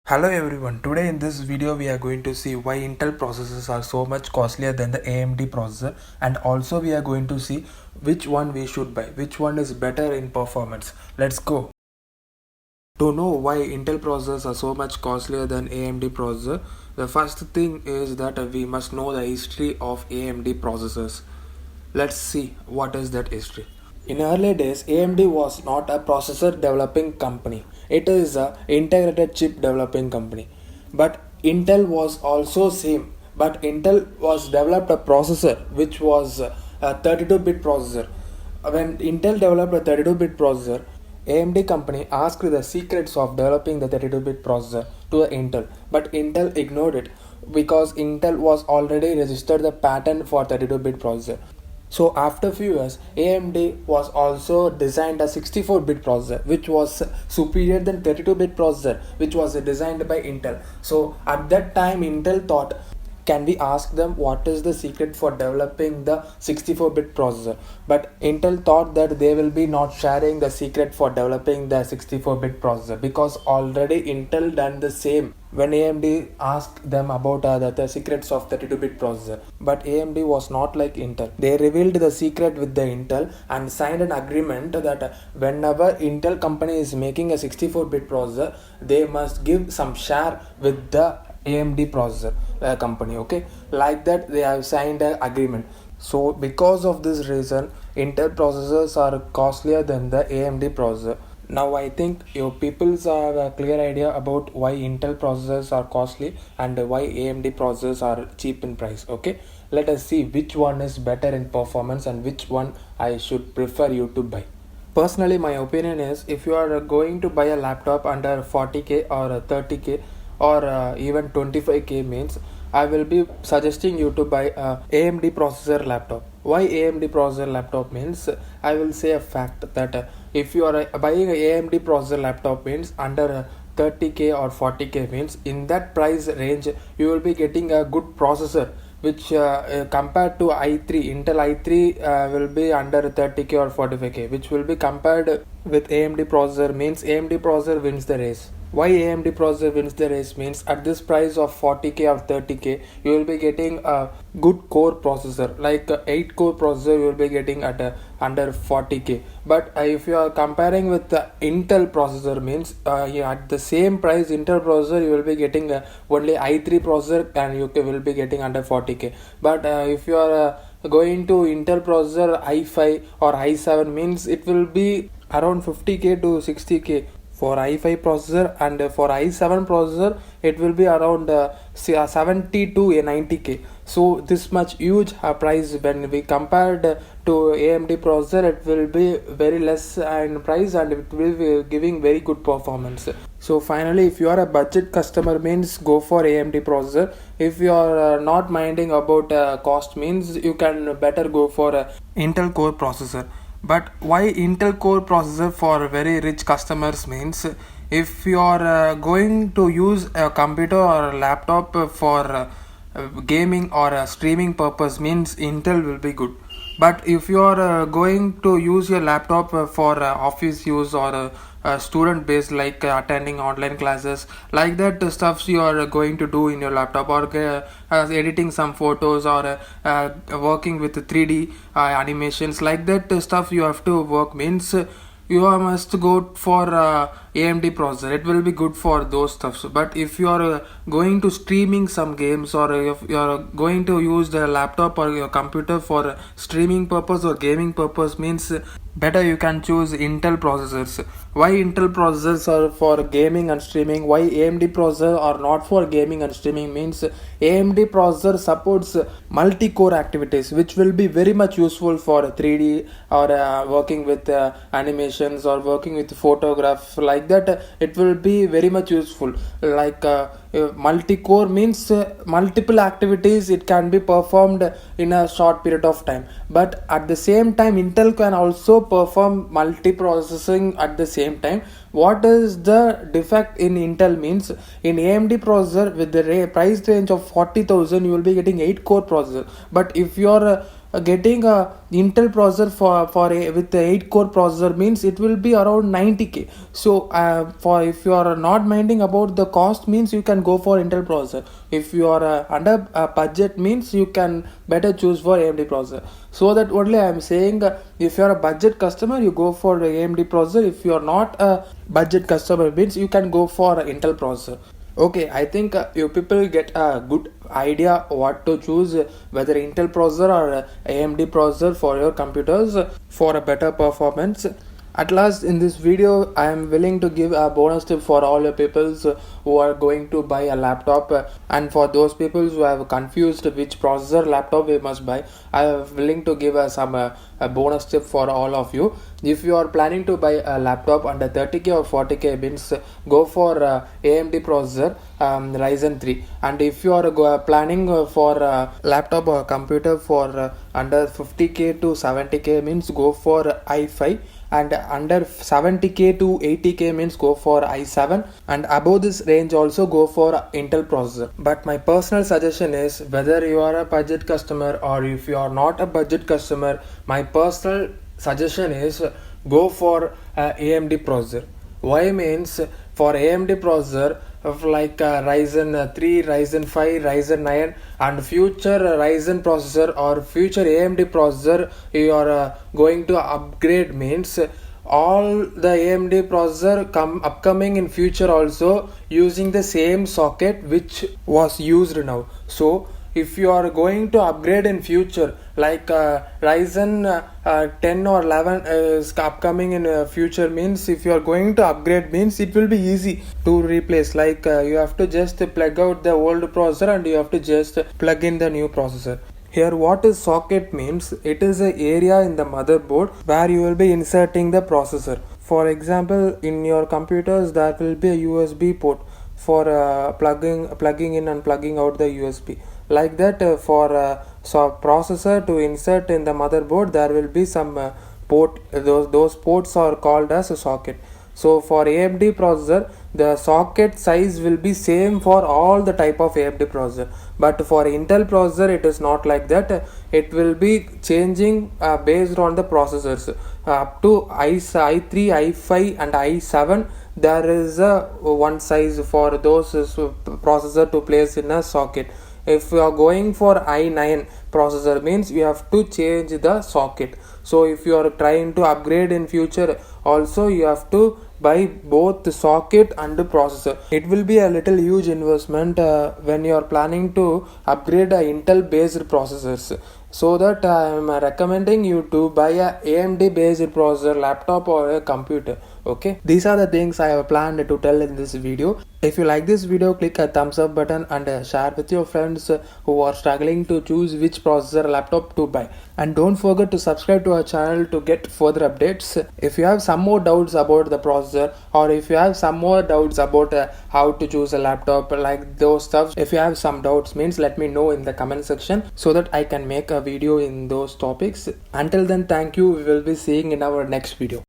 Hello everyone, today in this video we are going to see why Intel processors are so much costlier than the AMD processor, and also we are going to see which one we should buy, which one is better in performance. Let's go. To know why Intel processors are so much costlier than AMD processor, the first thing is that we must know the history of AMD processors. Let's see what is that history. In early days, AMD was not a processor developing company. It is a integrated chip developing company. But Intel was also same. But Intel was developed a processor which was a 32-bit processor. When Intel developed a 32-bit processor, AMD company asked the secrets of developing the 32-bit processor to Intel, but Intel ignored it because Intel was already registered the patent for 32-bit processor. So after few years, AMD was also designed a 64-bit processor, which was superior than 32-bit processor, which was designed by Intel. So at that time, Intel thought, can we ask them what is the secret for developing the 64-bit processor? But Intel thought that they will be not sharing the secret for developing the 64-bit processor because already Intel done the same when AMD asked them about the secrets of 32-bit processor. But AMD was not like Intel. They revealed the secret with the Intel and signed an agreement that whenever Intel company is making a 64-bit processor, they must give some share with the AMD processor company. Okay, like that they have signed an agreement. So because of this reason, Intel processors are costlier than the AMD processor. Now I think your peoples have a clear idea about why Intel processors are costly and why AMD processors are cheap in price. Okay, let us see which one is better in performance and which one I should prefer you to buy. Personally, my opinion is if you are going to buy a laptop under 40k or 30k or even 25k means, I will be suggesting you to buy a AMD processor laptop. Why AMD processor laptop means, I will say a fact that if you are buying a AMD processor laptop means under 30k or 40k means, in that price range you will be getting a good processor which compared to i3 Intel i3 will be under 30k or 45k, which will be compared with AMD processor means AMD processor wins the race. Why AMD processor wins the race means, at this price of 40k or 30k you will be getting a good core processor like 8 core processor you will be getting at under 40k. But if you are comparing with the Intel processor means, at the same price Intel processor you will be getting only i3 processor and you will be getting under 40k. But if you are going to Intel processor i5 or i7 means, it will be around 50k to 60k for i5 processor, and for i7 processor it will be around 70 to 90k. So this much huge price when we compared to AMD processor, it will be very less in price and it will be giving very good performance. So finally, if you are a budget customer means, go for AMD processor. If you are not minding about cost means, you can better go for Intel core processor. But why Intel core processor for very rich customers means, if you are going to use a computer or a laptop for gaming or streaming purpose means, Intel will be good. But if you are going to use your laptop for office use or student based, like attending online classes, like that stuffs you are going to do in your laptop, or editing some photos, or working with 3D animations, like that stuff you have to work means, you must go for AMD processor. It will be good for those stuffs. But if you are going to streaming some games, or if you are going to use the laptop or your computer for streaming purpose or gaming purpose means, better you can choose Intel processors. Why Intel processors are for gaming and streaming, why AMD processor are not for gaming and streaming means, AMD processor supports multi-core activities which will be very much useful for 3D or working with animations or working with photograph, like that it will be very much useful. Like multi-core means multiple activities it can be performed in a short period of time. But at the same time, Intel can also perform multi-processing at the same time. What is the defect in Intel means, in AMD processor with the price range of 40,000 you will be getting 8 core processor. But if you are getting a Intel processor with the 8 core processor means it will be around 90k. So for if you are not minding about the cost means you can go for Intel processor. If you are under budget means you can better choose for AMD processor. So that only I am saying, if you are a budget customer you go for the AMD processor. If you are not a budget customer means you can go for Intel processor. Okay, I think you people get a good idea what to choose, whether Intel processor or AMD processor for your computers for a better performance. At last, in this video, I am willing to give a bonus tip for all your peoples who are going to buy a laptop, and for those people who have confused which processor laptop we must buy, I am willing to give some a bonus tip for all of you. If you are planning to buy a laptop under 30k or 40k means go for AMD processor, Ryzen 3. And if you are planning for a laptop or computer for under 50k to 70k means go for i5, and under 70k to 80k means go for i7, and above this range also go for Intel processor. But my personal suggestion is, whether you are a budget customer or if you are not a budget customer, my personal suggestion is go for AMD processor. Why means, for AMD processor of like Ryzen 3, Ryzen 5, Ryzen 9 and future Ryzen processor or future AMD processor you are going to upgrade means, all the AMD processor upcoming in future also using the same socket which was used now. So if you are going to upgrade in future, like Ryzen 10 or 11 is upcoming in future means, if you are going to upgrade means it will be easy to replace. Like you have to just plug out the old processor and you have to just plug in the new processor. Here, what is socket means, it is an area in the motherboard where you will be inserting the processor. For example, in your computers there will be a USB port for plugging in and plugging out the USB. Like that, for processor to insert in the motherboard, there will be some port. Those ports are called as a socket. So for AMD processor, the socket size will be same for all the type of AMD processor. But for Intel processor, it is not like that. It will be changing based on the processors. Up to i3, i5 and i7, there is one size for those processor to place in a socket. If you are going for i9 processor means you have to change the socket. So if you are trying to upgrade in future also, you have to buy both the socket and the processor. It will be a little huge investment when you are planning to upgrade a Intel based processors. So that I am recommending you to buy a AMD based processor laptop or a computer. Okay, these are the things I have planned to tell in this video. If you like this video, click a thumbs up button and share with your friends who are struggling to choose which processor laptop to buy. And don't forget to subscribe to our channel to get further updates. If you have some more doubts about the processor, or if you have some more doubts about how to choose a laptop, like those stuff, if you have some doubts means let me know in the comment section so that I can make a video in those topics. Until then, thank you. We will be seeing in our next video.